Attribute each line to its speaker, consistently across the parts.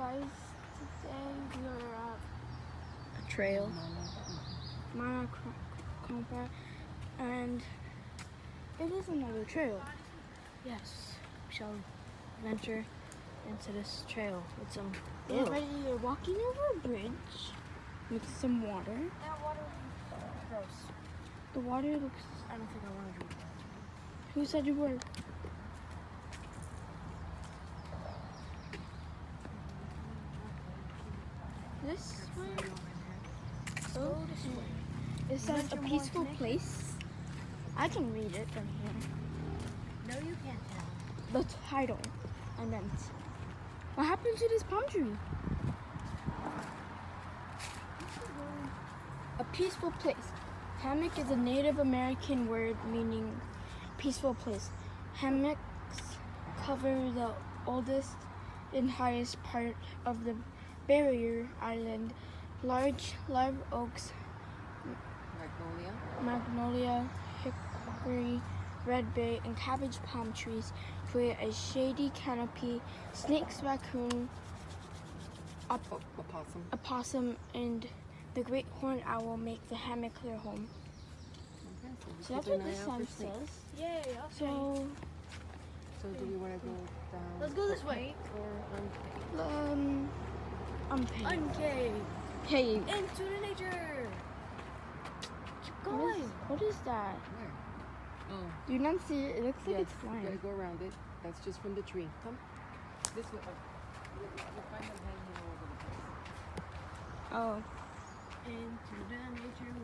Speaker 1: guys, today we are at
Speaker 2: A trail.
Speaker 1: Compra, and it is another trail.
Speaker 2: Yes, we shall venture into this trail with some.
Speaker 1: We're ready. You're walking over a bridge with some water.
Speaker 2: That water is gross.
Speaker 1: The water looks.
Speaker 2: I don't think I want to drink that.
Speaker 1: Who said you were? This way?
Speaker 2: Go this way.
Speaker 1: It says a peaceful place. I can read it from here.
Speaker 2: No, you can't tell.
Speaker 1: The title. I meant. What happened to this palm tree? A peaceful place. Hammock is a Native American word meaning peaceful place. Hammocks cover the oldest and highest part of the barrier island. Large live oaks, magnolia, hickory, red bay, and cabbage palm trees create a shady canopy. Snakes, raccoon, opossum, and the great horned owl make the hammock their home.
Speaker 3: Okay,
Speaker 1: So that's what this sign says.
Speaker 2: Yay, okay.
Speaker 1: So
Speaker 3: do we want to go down?
Speaker 2: Let's go this way.
Speaker 3: Or
Speaker 1: unpaid.
Speaker 2: Uncave.
Speaker 1: Cave.
Speaker 2: Into the nature. Keep
Speaker 1: What
Speaker 2: going.
Speaker 1: what is that?
Speaker 3: where? Oh,
Speaker 1: Do you not see it? It looks like
Speaker 3: yes.
Speaker 1: it's
Speaker 3: You gotta
Speaker 1: flying.
Speaker 3: go around it. That's just from the tree. Come. This way. You'll find them hanging all over the place.
Speaker 1: Oh.
Speaker 2: Into the nature.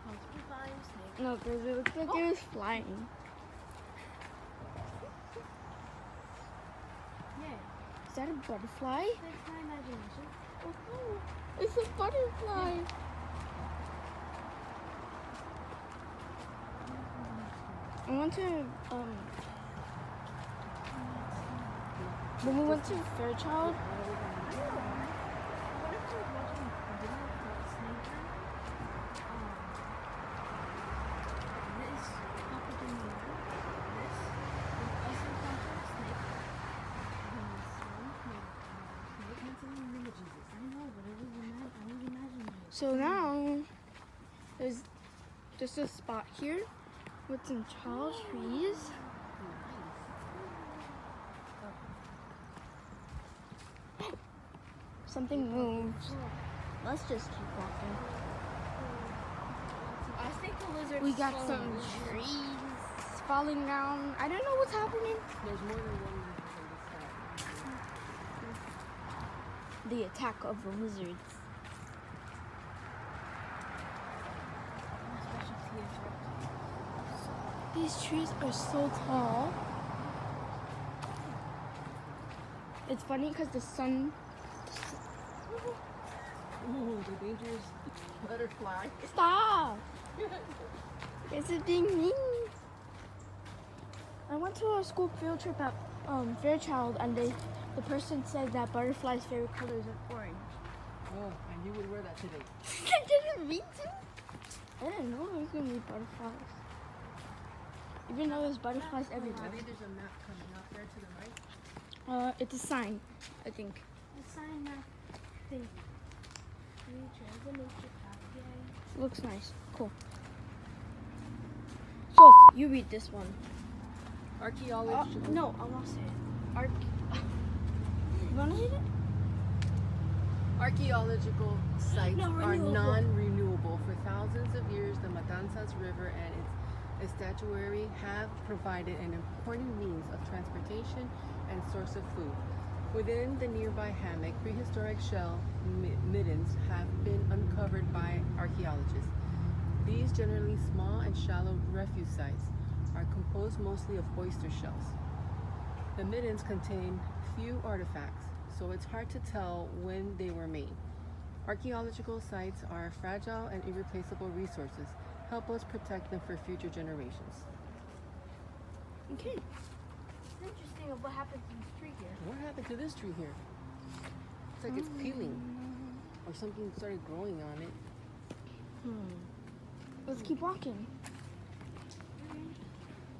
Speaker 2: Possibly find snake.
Speaker 1: No, because it looks like it was flying.
Speaker 2: Yeah.
Speaker 1: Is that a butterfly?
Speaker 2: That's my imagination.
Speaker 1: Oh, it's a butterfly. I want to, when we went to Fairchild,
Speaker 2: What if I was watching a video about snake hunt? This happened in the water. This was us encountering a snake. And this one made snake and some images. I know, but I was imagining it.
Speaker 1: so now there's just a spot here with some tall trees. Something moves. Let's just keep walking.
Speaker 2: I think the lizard.
Speaker 1: We got some trees falling down. I don't know what's happening.
Speaker 3: There's more than one lizard on this side.
Speaker 1: The attack of the lizards. These trees are so tall. It's funny because the sun.
Speaker 3: Oh, the dangerous butterfly.
Speaker 1: Stop! It's a being mean. I went to a school field trip at Fairchild, and the person said that butterflies' favorite color is orange.
Speaker 3: Oh, and you would wear that today.
Speaker 1: I didn't mean to. I didn't know there was gonna be butterflies. Even though there's butterflies
Speaker 3: I
Speaker 1: everywhere.
Speaker 3: think there's a map coming up there to the right.
Speaker 1: It's a sign, I think.
Speaker 2: A sign that thing. The nature path. Yay.
Speaker 1: Looks nice. Cool. So you read this one.
Speaker 3: Archaeology.
Speaker 1: No, I want to say it. You want to read it?
Speaker 3: Archaeological sites are
Speaker 1: Non-renewable.
Speaker 3: non-renewable. For thousands of years, the Matanzas River and its estuary have provided an important means of transportation and source of food. Within the nearby hammock, prehistoric shell middens have been uncovered by archaeologists. These generally small and shallow refuge sites are composed mostly of oyster shells. The middens contain few artifacts, so it's hard to tell when they were made. Archaeological sites are fragile and irreplaceable resources. Help us protect them for future generations.
Speaker 1: Okay.
Speaker 2: It's interesting of what happened to this tree here.
Speaker 3: What happened to this tree here? It's like it's peeling, or something started growing on it.
Speaker 1: Let's keep walking.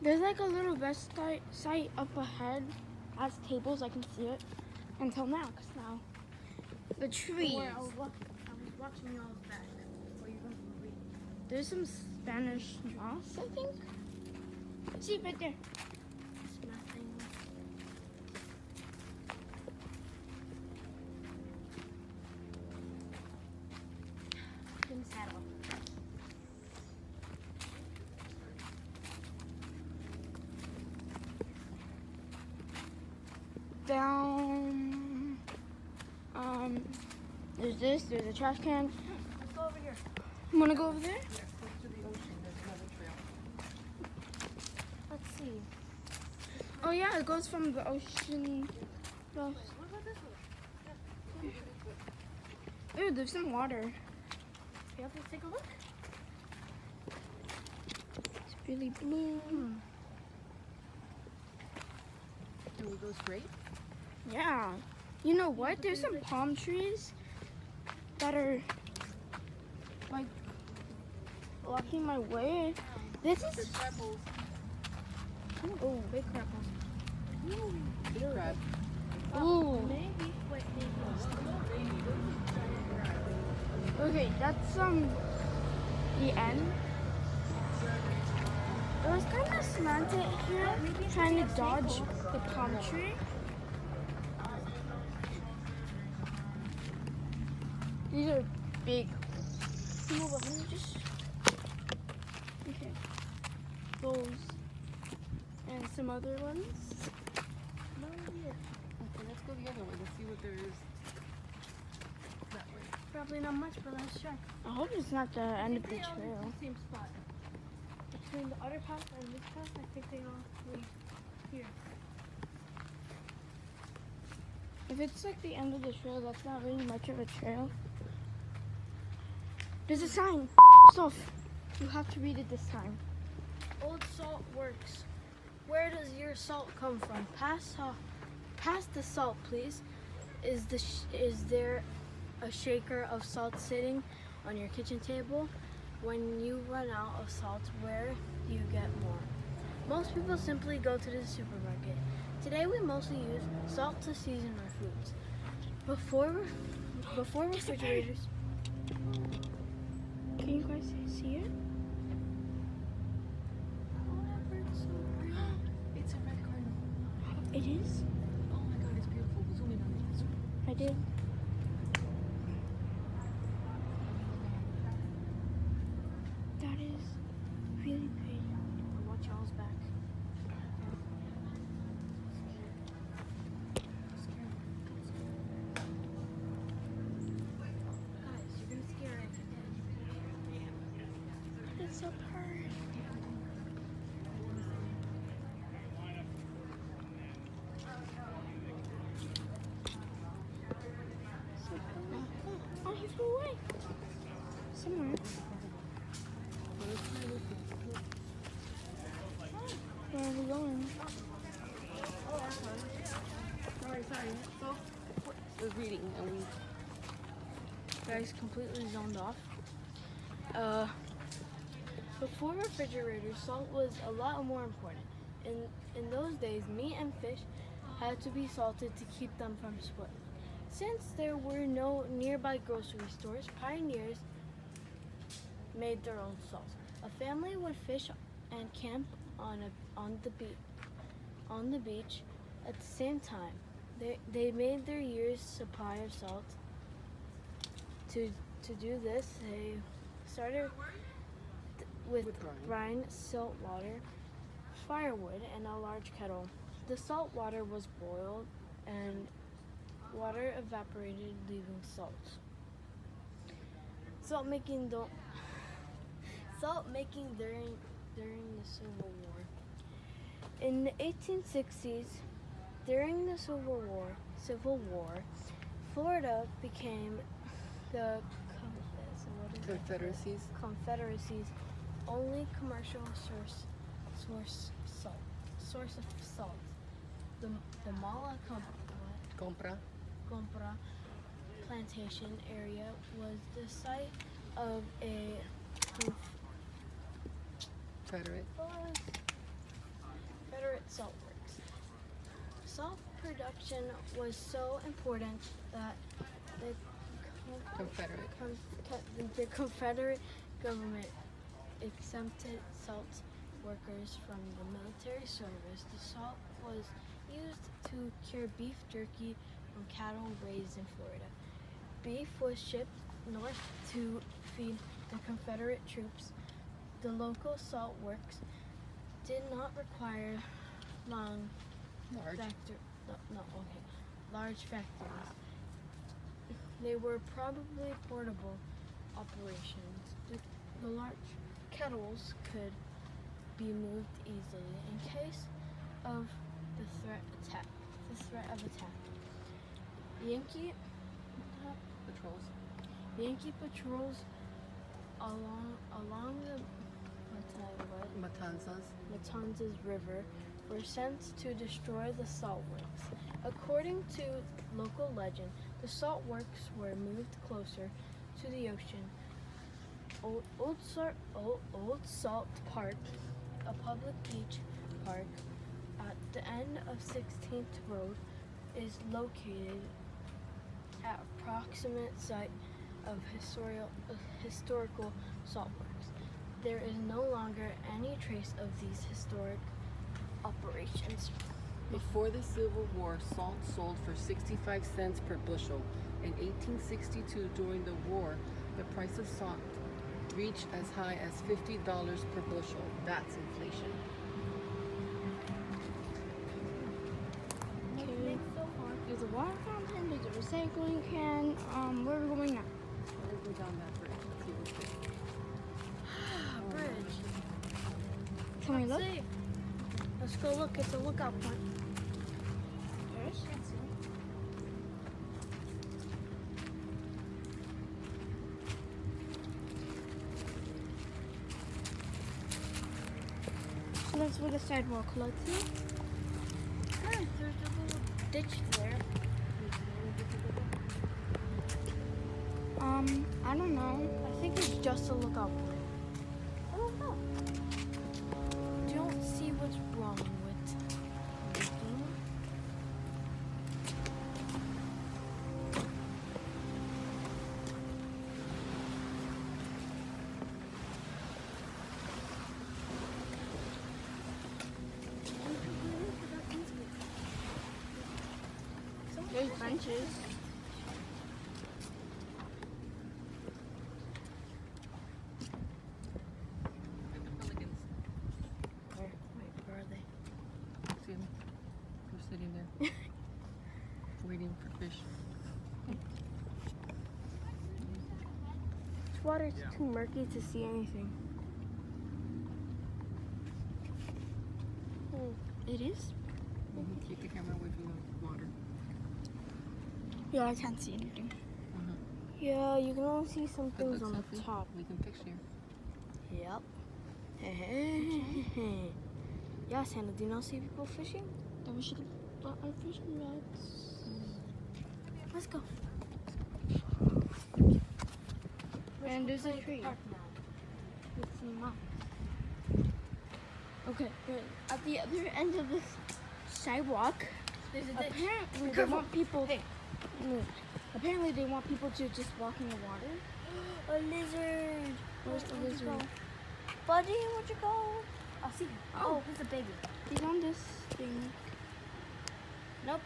Speaker 1: There's like a little rest site up ahead. Has tables, I can see it. until now, because now the trees.
Speaker 2: I was watching y'all's back. While you guys were reading.
Speaker 1: There's some Spanish moss, I think. See, right there.
Speaker 2: It's nothing. Pin saddle.
Speaker 1: Down. There's this. There's a trash can.
Speaker 2: Let's go over here.
Speaker 1: You wanna go over there?
Speaker 3: Yes, close to the ocean, there's another trail.
Speaker 2: Let's see.
Speaker 1: Oh yeah, it goes from the ocean.
Speaker 2: What about this one?
Speaker 1: Ooh, there's some water.
Speaker 2: Yeah, let's take a look.
Speaker 1: It's really blue.
Speaker 3: Can we go straight?
Speaker 1: Yeah. You know what? There's some palm trees that are like blocking my way. This is.
Speaker 3: Apples.
Speaker 1: Oh,
Speaker 2: Big crapple.
Speaker 3: Big crab.
Speaker 1: ooh.
Speaker 2: Maybe. Wait, maybe.
Speaker 1: Okay, that's the end. It was kind of slanted here, trying to dodge the palm tree. These are big. Move up, let me just. Okay. Those. And some other ones.
Speaker 3: Okay, let's go the other way. Let's see what there is that way.
Speaker 2: Probably not much, but let's check.
Speaker 1: I hope it's not the end of the
Speaker 2: They all lead
Speaker 1: trail.
Speaker 2: to the same spot. Between the other path and this path, I think they all lead here.
Speaker 1: If it's like the end of the trail, that's not really much of a trail. There's a sign. Soph, you have to read it this time.
Speaker 2: Old Salt Works. Where does your salt come from? Pass the salt, please. Is there a shaker of salt sitting on your kitchen table? When you run out of salt, where do you get more? Most people simply go to the supermarket. Today we mostly use salt to season our foods. Before refrigerators.
Speaker 1: Can you guys see it?
Speaker 3: It's a red cardinal.
Speaker 1: It is?
Speaker 3: Oh my god, it's beautiful. Zoom in on it.
Speaker 1: I did. That is really pretty.
Speaker 2: Watch y'all's back. Guys, you're gonna scare it.
Speaker 1: It's so pretty. So pretty. Oh, he flew away. Somewhere. Where are we going?
Speaker 3: Sorry. So, we're reading and we
Speaker 2: Guys, completely zoned off. Before refrigerators, salt was a lot more important. In those days, meat and fish had to be salted to keep them from spoiling. Since there were no nearby grocery stores, pioneers made their own salt. A family would fish and camp on the beach at the same time. They made their year's supply of salt. To do this, they started with brine, salt water, firewood, and a large kettle. The salt water was boiled and water evaporated, leaving salt. Salt making during the Civil War. In the 1860s, during the Civil War, Florida became the Confederacy's only commercial source of salt. The Mala
Speaker 3: Compra.
Speaker 2: plantation area was the site of a
Speaker 3: Confederate.
Speaker 2: Confederate salt works. Salt
Speaker 1: production was so important that the
Speaker 3: Confederate.
Speaker 1: the Confederate government exempted salt workers from the military service. The salt was used to cure beef jerky from cattle raised in Florida. Beef was shipped north to feed the Confederate troops. The local salt works did not require large factories. They were probably portable operations. The large kettles could be moved easily in case of the threat of attack. Yankee patrols along the Matanzas River were sent to destroy the salt works. According to local legend, the salt works were moved closer to the ocean. Old Salt Park, a public beach park at the end of 16th Road, is located at approximate site of historical salt works. There is no longer any trace of these historic operations.
Speaker 3: Before the Civil War, salt sold for 65 cents per bushel. In 1862, during the war, the price of salt reached as high as $50 per bushel. That's inflation.
Speaker 1: Okay. There's a water fountain, there's a recycling can. Where are we going now?
Speaker 3: Let's go down that bridge. Let's see what's there.
Speaker 1: Bridge. Can we look?
Speaker 2: See.
Speaker 1: Let's go look. It's a lookout point. There's. So that's where the sidewalk leads to. There's a little ditch there. I don't know. I think it's just a lookout point. I don't know. Don't see what's wrong with looking. There's benches. Where are they?
Speaker 3: See them? They're sitting there, waiting for fish.
Speaker 1: This water is too murky to see anything. It is?
Speaker 3: Keep the camera away from the water.
Speaker 1: Yeah, I can't see anything.
Speaker 3: Uh-huh.
Speaker 1: Yeah, you can only see some
Speaker 3: Good
Speaker 1: things
Speaker 3: look,
Speaker 1: on the
Speaker 3: Sophie.
Speaker 1: top.
Speaker 3: We can fix here.
Speaker 1: Yep. Yeah, Santa, do you not see people fishing? Then we should put our fishing rods. Let's go. And there's a tree. It's not. Okay, but at the other end of this sidewalk,
Speaker 2: There's a ditch.
Speaker 1: apparently they want people. No, apparently they want people to just walk in the water.
Speaker 2: A lizard.
Speaker 1: Where's the
Speaker 2: Where'd you
Speaker 1: lizard?
Speaker 2: go? Buddy, where'd you go? I see him.
Speaker 1: Oh.
Speaker 2: Oh, he's a baby.
Speaker 1: He's on this thing.
Speaker 2: Nope.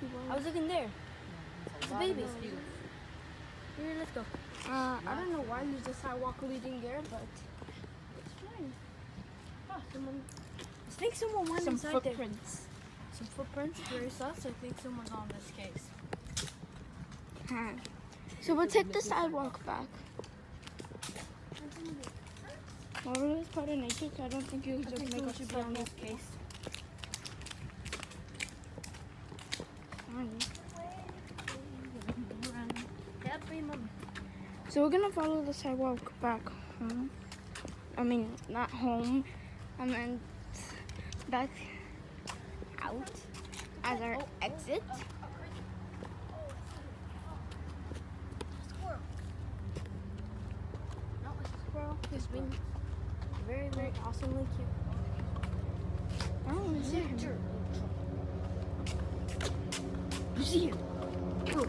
Speaker 1: He was.
Speaker 2: I was looking there.
Speaker 3: It's
Speaker 2: a baby.
Speaker 3: mosquitoes.
Speaker 2: Here, let's go.
Speaker 1: I don't know why there's a sidewalk leading there, but it's fine.
Speaker 2: Oh, I think someone went
Speaker 1: Some
Speaker 2: inside there.
Speaker 1: footprints.
Speaker 2: Some footprints. Very sus. I think someone's on this case.
Speaker 1: So we'll take the sidewalk back. Water is part of nature, so I don't think you
Speaker 2: I
Speaker 1: just
Speaker 2: think
Speaker 1: make
Speaker 2: someone
Speaker 1: us
Speaker 2: should be on this
Speaker 1: sidewalk.
Speaker 2: case. Yep, remember.
Speaker 1: So we're gonna follow the sidewalk back home. I mean, not home. I meant back out as our exit.
Speaker 2: Squirrel.
Speaker 1: No, it's a squirrel. He's being very, very awesomely cute. Oh, is there? see it. Oh.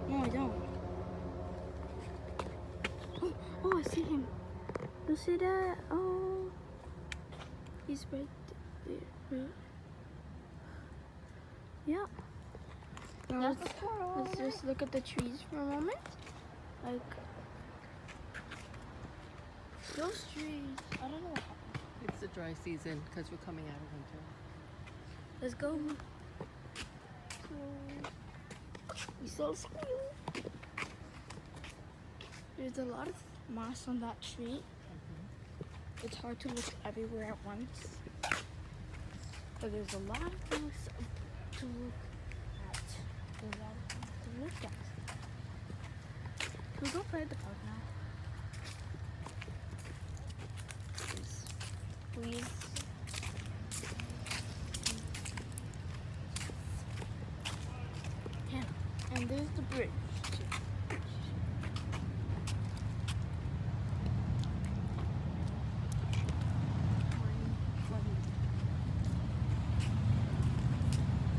Speaker 1: No, I don't. Oh, I see him. You see that? Oh. He's right there. Right. Yeah. Now let's just look at the trees for a moment. Like those trees. I don't know what happened.
Speaker 3: It's the dry season because we're coming out of winter.
Speaker 1: Let's go. So, we saw squeal. There's a lot of moss on that tree. It's hard to look everywhere at once. But there's a lot of things to look at. There's a lot of things to look at. Can we go play at the park now? Please. Yeah. And there's the bridge.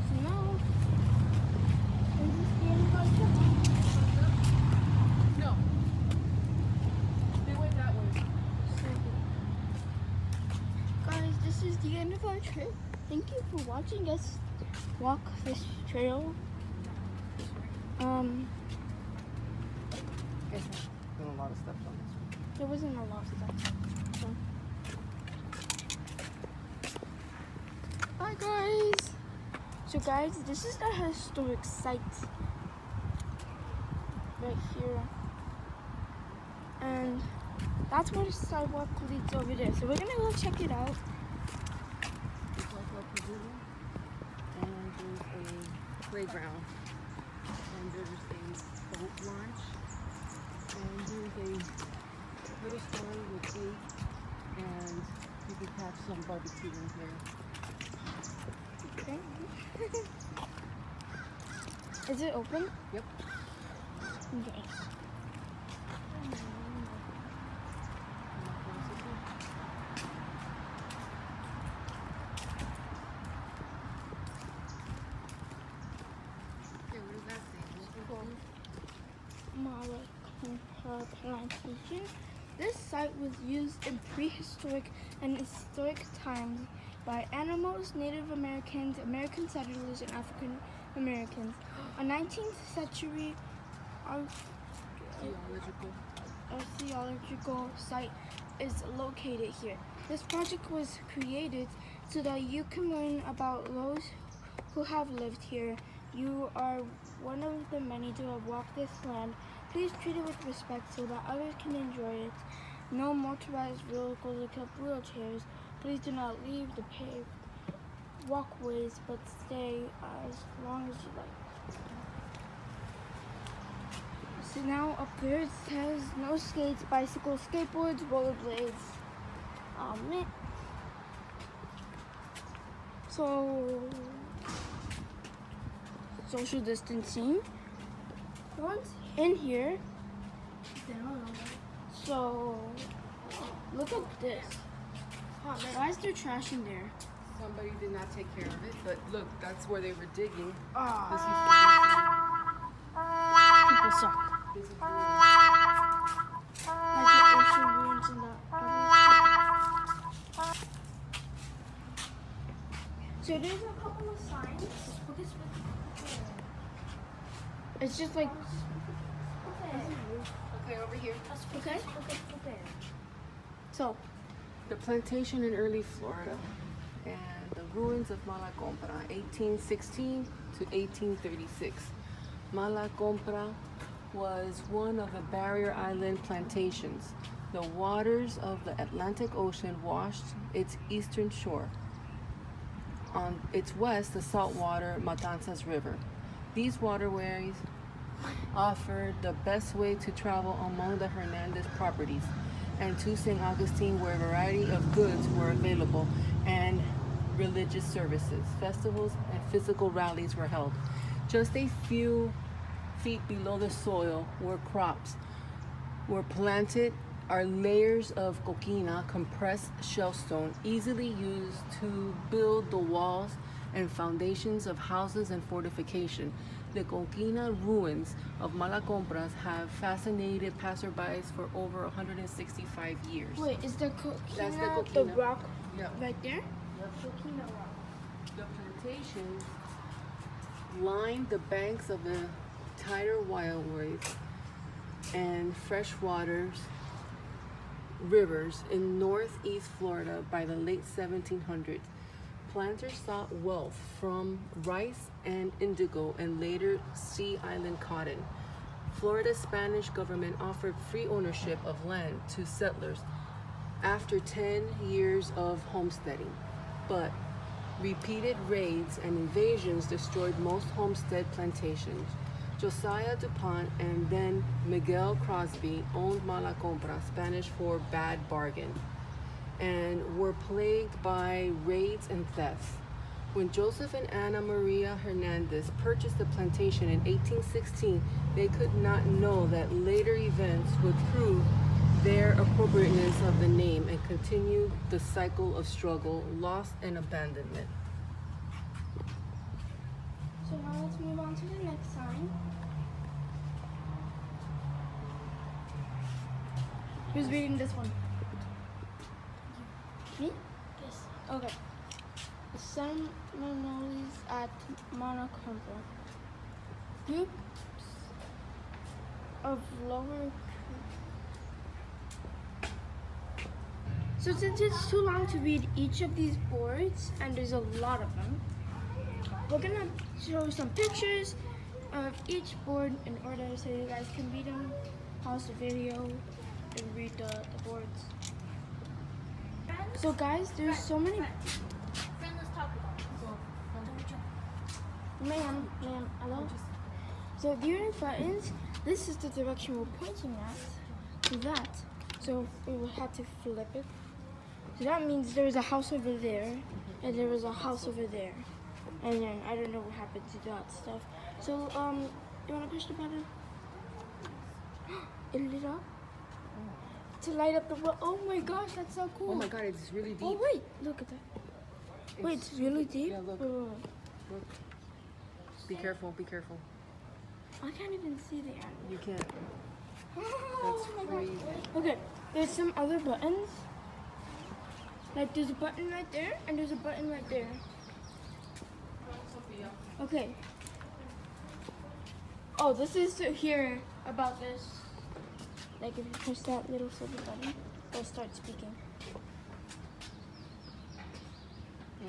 Speaker 1: So now, is this the end of our trip?
Speaker 3: No. They went that way.
Speaker 1: Guys, this is the end of our trip. Thank you for watching us walk this trail.
Speaker 3: There's been a lot of steps on this one.
Speaker 1: There wasn't a lot of stuff. So. Bye guys. So guys, this is the historic site right here. And that's where the sidewalk leads over there. So we're gonna go check it out.
Speaker 3: There's also a pavilion and there's a playground. And there's a boat launch. And there's a little story with cake. And you can catch some barbecue in here.
Speaker 1: Okay. Is it open?
Speaker 3: Yep.
Speaker 1: Okay.
Speaker 3: Okay, what does that say?
Speaker 1: Compra plantation. This site was used in prehistoric and historic times by animals, Native Americans, American settlers, and African Americans. A 19th century archaeological site is located here. This project was created so that you can learn about those who have lived here. You are one of the many to have walked this land. Please treat it with respect so that others can enjoy it. No motorized vehicles except wheelchairs. Please do not leave the paved walkways, but stay as long as you like. So now up there it says no skates, bicycles, skateboards, rollerblades. Man. So social distancing. No one's in here. So look at this. Why is there trash in there?
Speaker 3: Somebody did not take care of it, but look, that's where they were digging.
Speaker 1: People suck.
Speaker 3: This is
Speaker 1: Like the ocean ruins and that. So there's a couple of signs. It's just like.
Speaker 3: okay, over here.
Speaker 1: Okay. So.
Speaker 3: The plantation in early Florida and the ruins of Mala Compra, 1816 to 1836. Mala Compra was one of the barrier island plantations. The waters of the Atlantic Ocean washed its eastern shore. On its west, the saltwater Matanzas River. These waterways offered the best way to travel among the Hernandez properties and to St. Augustine, where a variety of goods were available and religious services, festivals, and physical rallies were held. Just a few feet below the soil where crops were planted are layers of coquina, compressed shellstone, easily used to build the walls and foundations of houses and fortification. The Coquina ruins of Malacompras have fascinated passerbys for over 165 years.
Speaker 1: Wait, is the
Speaker 3: That's the
Speaker 1: coquina the
Speaker 3: coquina.
Speaker 1: rock
Speaker 3: Yeah.
Speaker 1: right there?
Speaker 3: Coquina rock. The plantations line the banks of the tidal waterways and freshwater rivers in northeast Florida by the late 1700s. Planters sought wealth from rice and indigo and later Sea Island cotton. Florida's Spanish government offered free ownership of land to settlers after 10 years of homesteading, but repeated raids and invasions destroyed most homestead plantations. Josiah DuPont and then Miguel Crosby owned Malacompra, Spanish for bad bargain, and were plagued by raids and thefts. When Joseph and Ana Maria Hernandez purchased the plantation in 1816, they could not know that later events would prove their appropriateness of the name and continue the cycle of struggle, loss, and abandonment.
Speaker 1: So now let's move on to the next sign. Who's reading this one? Me? Yes. Okay. The ceremonies at Malacompra. Groups of lower. So since it's too long to read each of these boards, and there's a lot of them, we're gonna show some pictures of each board in order so you guys can read them, pause the video, and read the boards. So guys, there's so many.
Speaker 2: Friend, let's talk about it.
Speaker 1: Ma'am, hello? So here are buttons. This is the direction we're pointing at, to that. So we will have to flip it. So that means there's a house over there, and there was a house over there. And then I don't know what happened to that stuff. So, you wanna push the button? It lit up? To light up the world. Oh my gosh, that's so cool.
Speaker 3: Oh my God, it's really deep.
Speaker 1: Oh wait, look at that. Wait, it's really deep?
Speaker 3: Yeah, look.
Speaker 1: Wait.
Speaker 3: Look. Be careful, be careful.
Speaker 1: I can't even see the end.
Speaker 3: You can't.
Speaker 1: Oh my
Speaker 3: crazy.
Speaker 1: God. Okay, there's some other buttons. Like there's a button right there, and there's a button right there. Okay. Oh, this is to hear about this. Like if you push that little silver button, it'll start speaking.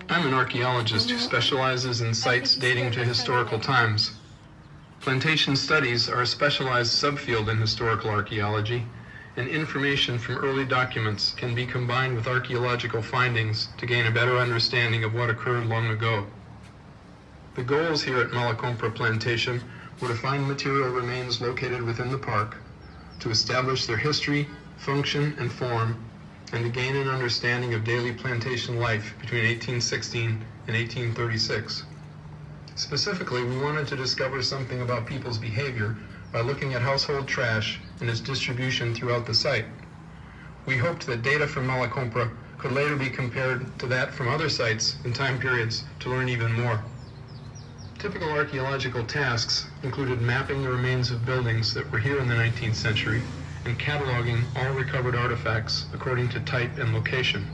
Speaker 4: I'm an archaeologist who specializes in sites dating to historical times. Plantation studies are a specialized subfield in historical archaeology, and information from early documents can be combined with archaeological findings to gain a better understanding of what occurred long ago. The goals here at Malacompra Plantation were to find material remains located within the park, to establish their history, function, and form, and to gain an understanding of daily plantation life between 1816 and 1836. Specifically, we wanted to discover something about people's behavior by looking at household trash and its distribution throughout the site. We hoped that data from Malacompra could later be compared to that from other sites in time periods to learn even more. Typical archaeological tasks included mapping the remains of buildings that were here in the 19th century and cataloging all recovered artifacts according to type and location.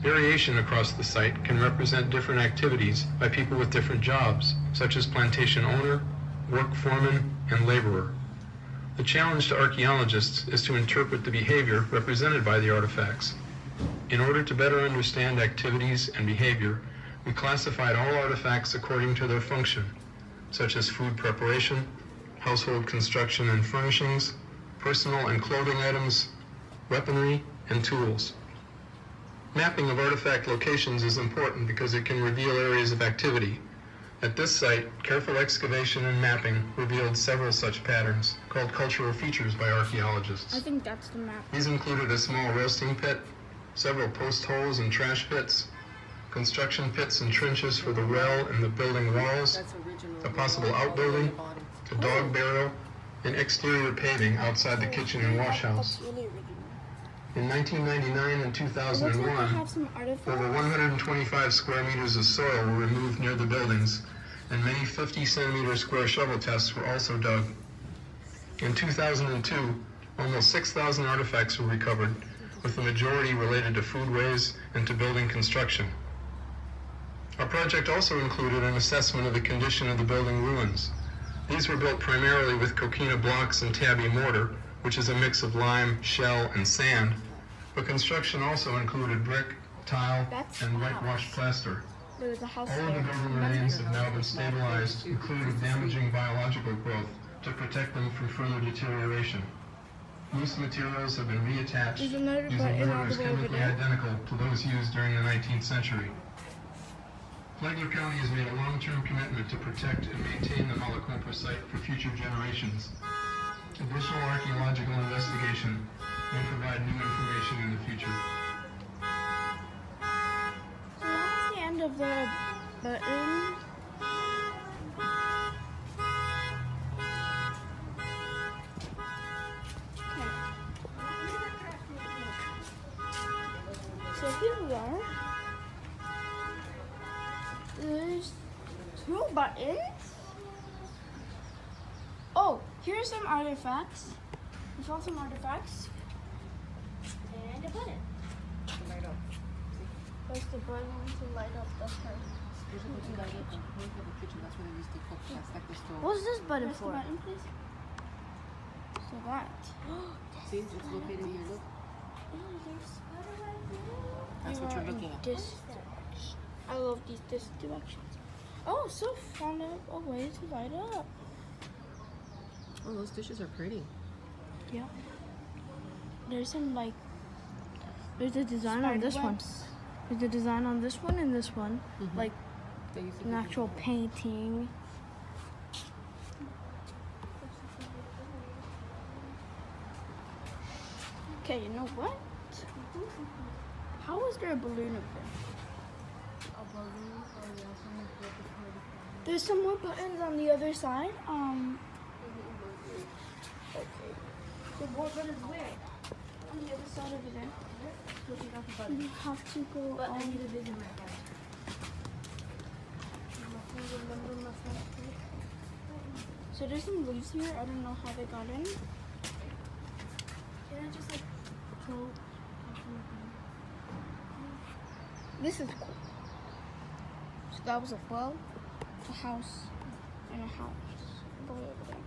Speaker 4: Variation across the site can represent different activities by people with different jobs, such as plantation owner, work foreman, and laborer. The challenge to archaeologists is to interpret the behavior represented by the artifacts. In order to better understand activities and behavior, we classified all artifacts according to their function, such as food preparation, household construction and furnishings, personal and clothing items, weaponry, and tools. Mapping of artifact locations is important because it can reveal areas of activity. At this site, careful excavation and mapping revealed several such patterns, called cultural features by archaeologists.
Speaker 1: I think that's the map.
Speaker 4: These included a small roasting pit, several post holes and trash pits, construction pits and trenches for the well and the building walls,
Speaker 3: That's original.
Speaker 4: a possible outbuilding, a dog barrel, and exterior paving outside the kitchen and wash house.
Speaker 1: That's really original.
Speaker 4: In 1999 and
Speaker 1: It looks like they
Speaker 4: 2001,
Speaker 1: have some artifacts.
Speaker 4: over 125 square meters of soil were removed near the buildings, and many 50-centimeter square shovel tests were also dug. In 2002, almost 6,000 artifacts were recovered, with the majority related to foodways and to building construction. Our project also included an assessment of the condition of the building ruins. These were built primarily with coquina blocks and tabby mortar, which is a mix of lime, shell, and sand, but construction also included brick, tile,
Speaker 1: That's
Speaker 4: and
Speaker 1: the
Speaker 4: whitewashed plaster.
Speaker 1: There's a house
Speaker 4: All of the
Speaker 1: there.
Speaker 4: building remains have now been stabilized, including damaging biological growth, to protect them from further deterioration. Loose materials have been reattached
Speaker 1: There's another
Speaker 4: using
Speaker 1: button
Speaker 4: mortars
Speaker 1: all the way over
Speaker 4: chemically
Speaker 1: there.
Speaker 4: identical to those used during the 19th century. Flagler County has made a long-term commitment to protect and maintain the Compra site for future generations. Additional archaeological investigation may provide new information in the future.
Speaker 1: So that's the end of the button. So here we are. There's 2 buttons. Oh, here's some artifacts. We found some artifacts. And a button.
Speaker 3: Light up.
Speaker 1: Press the button to light up the her.
Speaker 3: Here's what you light up in the kitchen. That's where they used to cook. That's like the stove.
Speaker 1: What's this button for? Press the button, please. So that.
Speaker 3: See, it's located here. Look. That's
Speaker 1: You
Speaker 3: what
Speaker 1: are
Speaker 3: you're
Speaker 1: in
Speaker 3: looking at.
Speaker 1: This direction. I love this directions. Oh, so found a way to light up.
Speaker 3: Oh, those dishes are pretty.
Speaker 1: Yeah. There's some like.
Speaker 2: There's a design on this one. There's a design on this one and this one. Like
Speaker 3: They used to
Speaker 2: an
Speaker 3: do
Speaker 2: actual
Speaker 3: that.
Speaker 2: painting.
Speaker 1: Okay, you know what? How is there a balloon up there? There's some more buttons on the other side. Okay. The more buttons where? On the other side over there. You have to go.
Speaker 2: But I need a vision right now.
Speaker 1: So there's some leaves here. I don't know how they got in.
Speaker 2: Can I just like go?
Speaker 1: This is cool. So that was a well, a house, and a house. Go over there.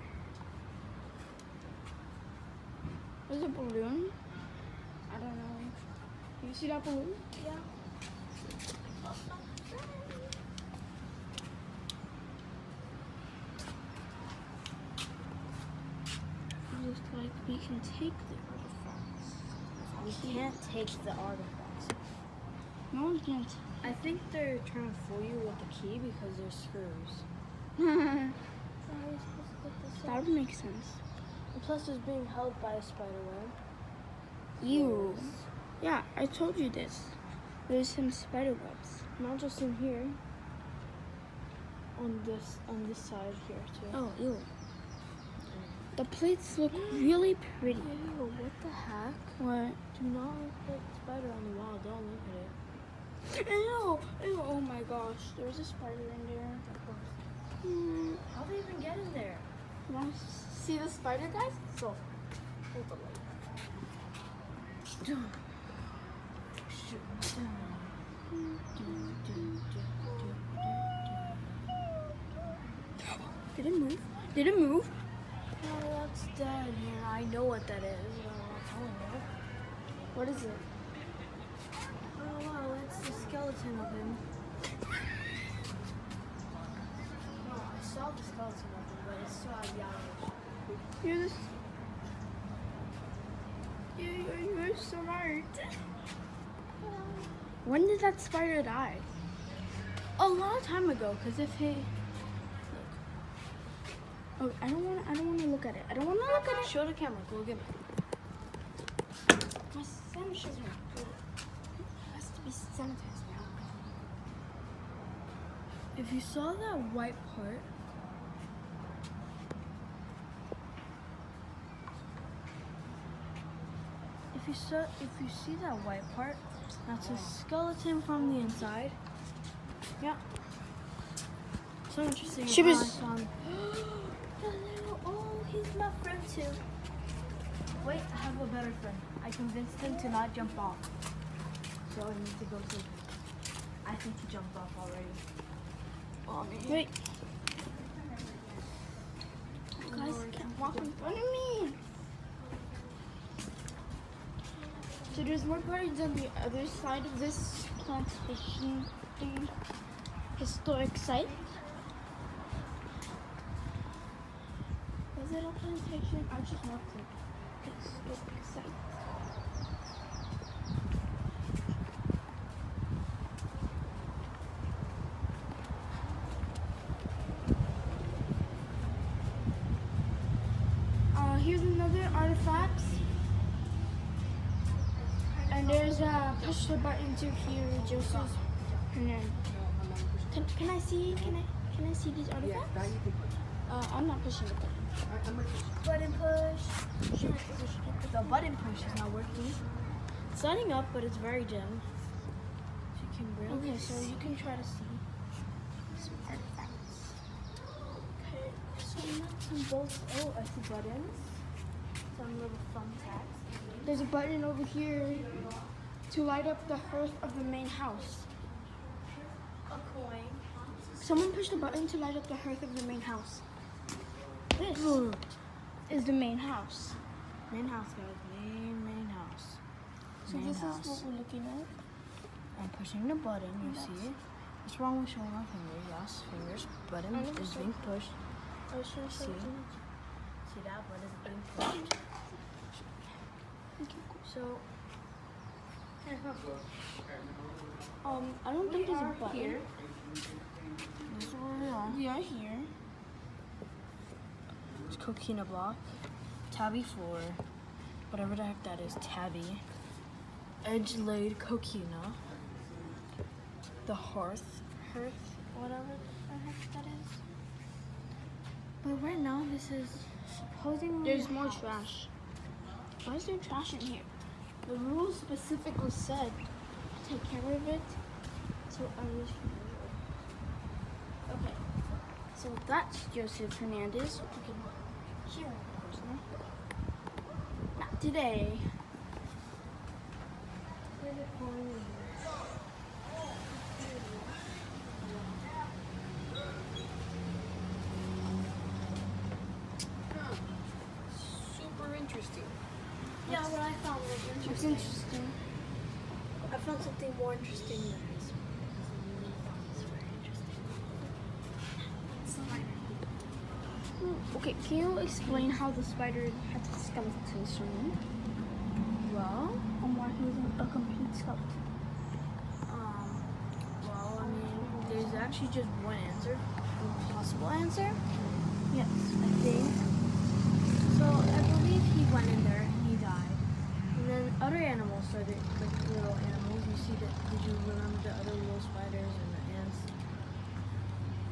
Speaker 1: There's a balloon. I don't know. You see that balloon? Yeah. Just like we can take the artifacts.
Speaker 2: We can't take the artifacts.
Speaker 1: No one can't.
Speaker 2: I think they're trying to fool you with the key because there's screws.
Speaker 1: That would make sense.
Speaker 2: And plus, it's being held by a spider web.
Speaker 1: Ew. Yeah, I told you this. There's some spider webs.
Speaker 2: Not just in here. On this side here too.
Speaker 1: Oh, ew. The plates look really pretty.
Speaker 2: Ew, what the heck?
Speaker 1: What?
Speaker 2: Do not look like the spider on the wall. Don't look at it.
Speaker 1: Ew, ew, oh my gosh. There's a spider in there. Mm,
Speaker 2: How do they even get in there?
Speaker 1: you want to see the spider, guys? So, hold the light. Did it move? Did it move?
Speaker 2: Oh, that's dead. Yeah, I know what that is. Oh,
Speaker 1: What is it?
Speaker 2: oh wow, it's the skeleton of him. No, I saw the skeleton of him, but it's still out yellowish.
Speaker 1: You're this. You're smart. When did that spider die?
Speaker 2: A long time ago, because if he
Speaker 1: Oh, I don't want to look at it. I don't want to look at it.
Speaker 2: show the camera, go get me.
Speaker 1: My sandwiches are good. It has to be sanitized now.
Speaker 2: If you saw that white part, if you see that white part, that's a skeleton from the inside. Yeah. So interesting.
Speaker 1: She was-
Speaker 2: Oh, he's my friend too. Wait, I have a better friend. I convinced him to not jump off. So I need to go save him. I think he jumped off already. Oh, man.
Speaker 1: Wait. You guys can't walk in front of me. So there's more birds on the other side of this plantation historic site. Was it a plantation? I just walked it. Historic site. Here's another artifact. And there's a push the button to hear Joseph. And then can I see these
Speaker 3: Yeah,
Speaker 1: artifacts?
Speaker 3: that you can push.
Speaker 1: I'm not pushing the button.
Speaker 3: I'm gonna push.
Speaker 2: Button push. The button push is not working. It's lighting up, but it's very dim. So you can barely
Speaker 1: Okay, so you can try to see some artifacts.
Speaker 2: Okay, so nuts and bolts. Oh, I see buttons. Some little thumbtacks.
Speaker 1: There's a button over here to light up the hearth of the main house.
Speaker 2: A coin.
Speaker 1: Someone pushed the button to light up the hearth of the main house. This is the main house.
Speaker 2: Main house, guys. Main house.
Speaker 1: So
Speaker 2: Main
Speaker 1: this
Speaker 2: house.
Speaker 1: is what we're looking at.
Speaker 2: I'm pushing the button, you see. What's wrong with showing my fingers? Yes, fingers. Button
Speaker 1: I never
Speaker 2: is
Speaker 1: saw-
Speaker 2: being pushed.
Speaker 1: I was trying to show
Speaker 2: See?
Speaker 1: it to you.
Speaker 2: See that button is being pushed.
Speaker 1: Okay, cool.
Speaker 2: So,
Speaker 1: I don't think there's a button.
Speaker 2: here. This is where we are.
Speaker 1: We are here.
Speaker 2: It's coquina block. Tabby floor. Whatever the heck that is. Tabby. Edge laid coquina. The hearth. Whatever the heck that is. But right now this is supposedly
Speaker 1: There's
Speaker 2: a
Speaker 1: more
Speaker 2: house.
Speaker 1: trash. Why is there trash in here? The rules specifically said take care of it. So I was here. Okay. So that's Joseph Hernandez. You can hear him personally. Not today.
Speaker 3: Super interesting.
Speaker 2: Yeah, what I found was
Speaker 1: It's
Speaker 2: interesting.
Speaker 1: interesting.
Speaker 2: I found something more interesting than this. It's very interesting.
Speaker 1: Okay, can you explain how the spider had a skeleton soon?
Speaker 2: Well,
Speaker 1: And why he was a complete skeleton?
Speaker 2: well, I mean, there's actually just one answer, one possible answer.
Speaker 1: Yes.
Speaker 2: I think. So I believe he went in there, he died, and then other animals started, like little animals. You see that? Did you remember the other little spiders and the ants?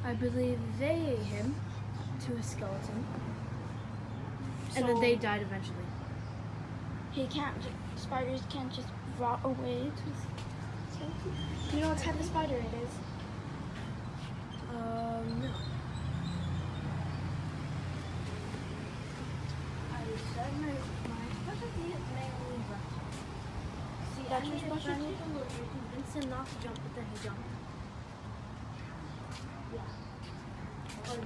Speaker 2: I believe they ate him to a skeleton, and then
Speaker 1: So-
Speaker 2: they died eventually.
Speaker 1: Spiders can't just rot away to skeleton. You know what type of spider it is?
Speaker 2: No. I said my specialty is mainly reptiles. See,
Speaker 1: That's
Speaker 2: I
Speaker 1: your
Speaker 2: made a friend
Speaker 1: specialty?
Speaker 2: with a lizard, convinced him not to jump, but then he jumped. Yeah. Or,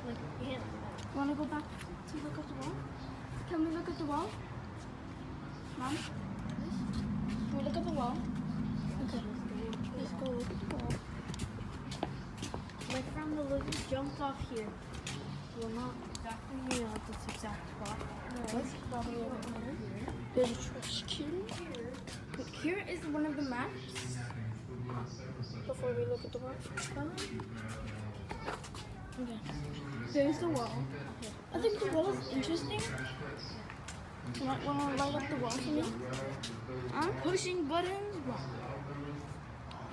Speaker 2: like, he hit me.
Speaker 1: Want to go back to look at the wall? Can we look at the wall? Mom? Can we look at the wall? Okay. Let's go look at the wall.
Speaker 2: My friend the lizard jumped off here. Well, not exactly here at this exact spot. No, it's probably over here.
Speaker 1: There's a trash can. Wait, here is one of the maps. Before we look at the wall. Okay. There's the wall. I think the wall is interesting. You might want to light up the wall for me. I'm pushing buttons. Wow.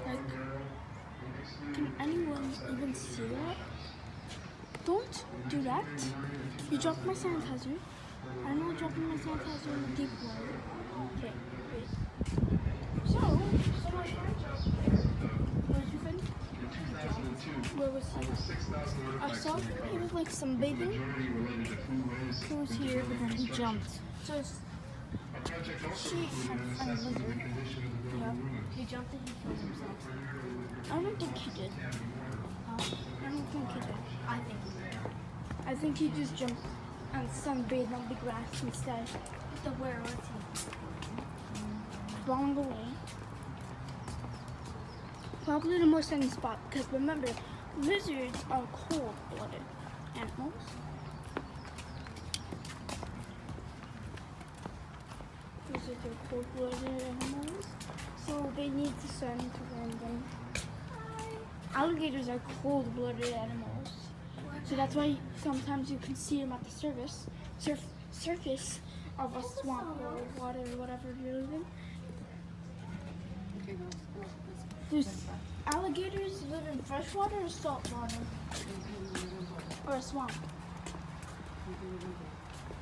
Speaker 1: Like, can anyone even see that? Don't do that. You dropped my sanitizer. I'm not dropping my sanitizer in the deep water. Okay, wait. So my friend jumped. Where did you find? Where was he? I saw him. He was like sunbathing. He was here, but then he jumped. So she had a lizard. Yeah. He jumped and he killed himself. I don't think he did. I don't think he did. I think he just jumped and sunbathed on the grass instead.
Speaker 2: So where was he?
Speaker 1: Along the way. Probably the most sunny spot, because remember, lizards are cold-blooded animals. Lizards are cold-blooded animals, so they need the sun to warm them. Alligators are cold-blooded animals, so that's why sometimes you can see them at the surface of a swamp or water or whatever you're living.
Speaker 3: Okay, go.
Speaker 1: There's alligators live in fresh water or salt water? Or a swamp?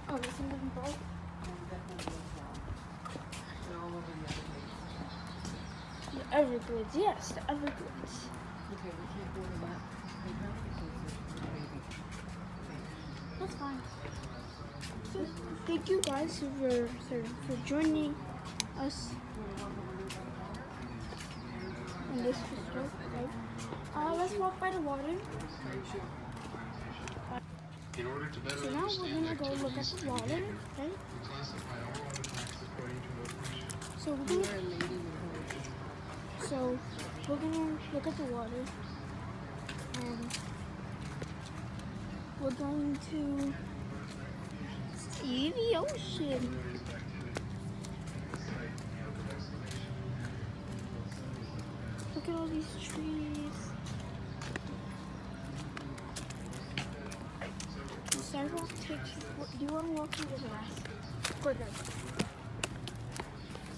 Speaker 1: Oh, they can live in both?
Speaker 3: They're all over the
Speaker 1: The Everglades, yes, the Everglades.
Speaker 3: Okay, we can't go to that.
Speaker 1: That's fine. So, thank you guys for joining us in this video, right? Let's walk by the water.
Speaker 4: In order to better
Speaker 1: So now we're gonna go look at the water, right?
Speaker 4: we classify all artifacts according to location.
Speaker 1: So we're gonna look at the water, and we're going to see the ocean. Look at all these trees. The sidewalk takes. Do you want to walk through the grass? We're good.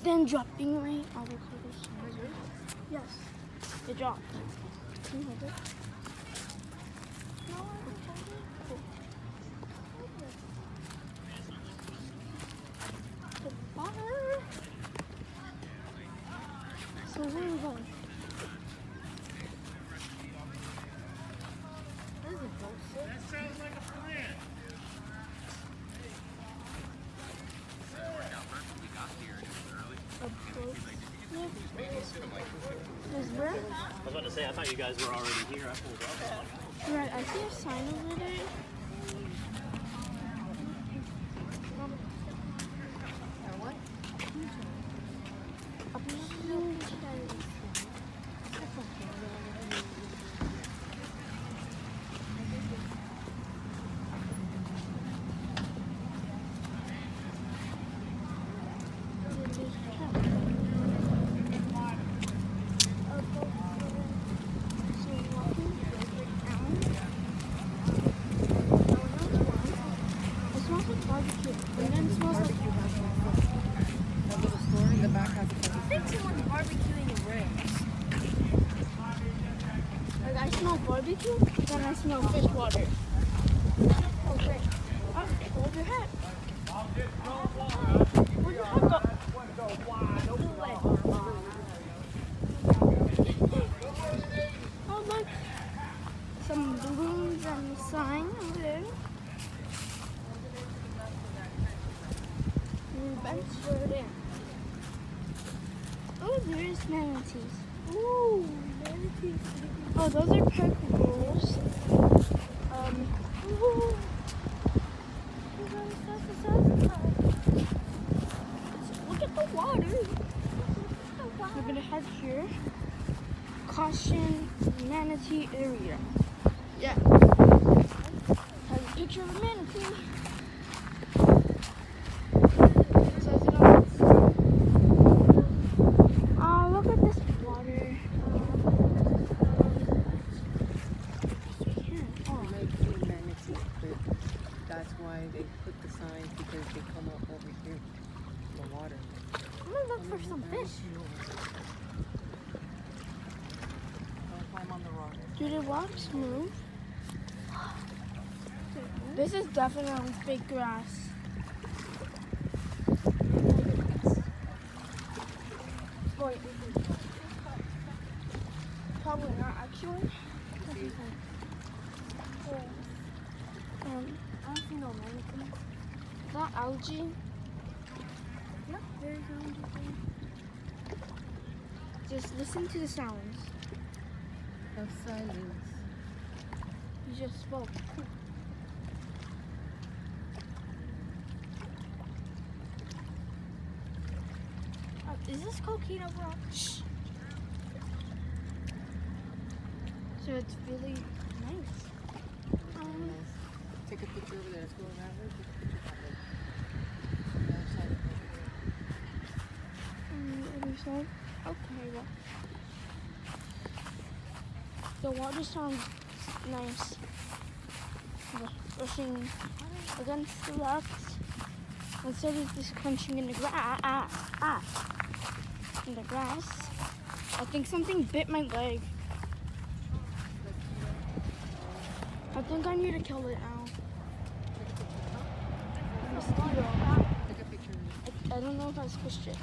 Speaker 1: Then dropping my avocados. Yes, it dropped. Can you hold it? No, I don't hold it. Oh. The water. So where are we going?
Speaker 5: That sounds like a plan.
Speaker 1: There's where?
Speaker 6: I was about to say, I thought you guys were already here. I pulled up.
Speaker 1: Right, I see a sign over there.
Speaker 3: What? That little store in the back has a
Speaker 2: I think someone's barbecuing ribs.
Speaker 1: Like I smell barbecue, then I smell fish water. Okay. Oh, hold your hat. Where'd your hat go? Oh, look. Some balloons and a sign over there. And a bench over there. Oh, there's manatees. Ooh, manatees. Oh, those are peckerels. Ooh. Look at the water. We're gonna head here. Caution, manatee area. Yeah. Has a picture of a manatee. Says it on it. Oh, look at this water.
Speaker 3: You might see manatees, but that's why they put the signs, because they come up over here in the water.
Speaker 1: I'm gonna look for some fish.
Speaker 3: Don't climb on the rock.
Speaker 1: Do the rocks move? This is definitely fake grass. Wait. Probably not actually.
Speaker 2: I don't see no mannequins.
Speaker 1: Is that algae?
Speaker 2: Yep, there's algae.
Speaker 1: Just listen to the sounds.
Speaker 3: Of silence.
Speaker 1: You just spoke. Is this cocaine overall? Shh. So it's really nice.
Speaker 3: Take a picture over there. Let's go around there. Take a picture of the other side of the
Speaker 1: Other side? Okay, well. The water sounds nice. Rushing against the rocks. Instead of just crunching in the in the grass. I think something bit my leg. I think I need to kill it now. Mosquito.
Speaker 3: Take a picture.
Speaker 1: I don't know if I squished it.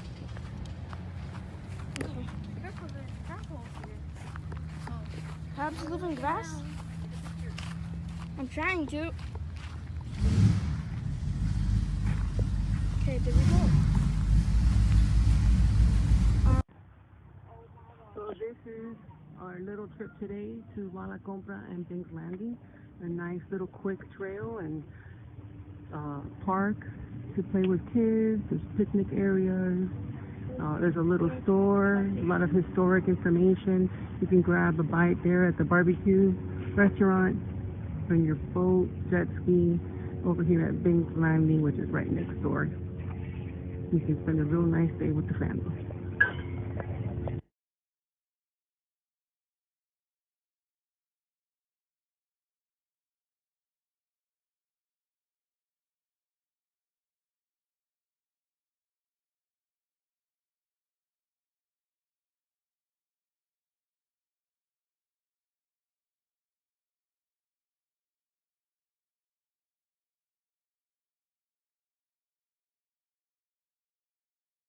Speaker 1: Okay.
Speaker 2: Careful, there's crabs here.
Speaker 1: Crabs live in grass? I'm trying to. Okay, there we go.
Speaker 3: So this is our little trip today to La Compra and Banks Landing. A nice little quick trail and park to play with kids. There's picnic areas. There's a little store, a lot of historic information. You can grab a bite there at the barbecue restaurant, bring your boat, jet ski over here at Banks Landing, which is right next door. You can spend a real nice day with the family.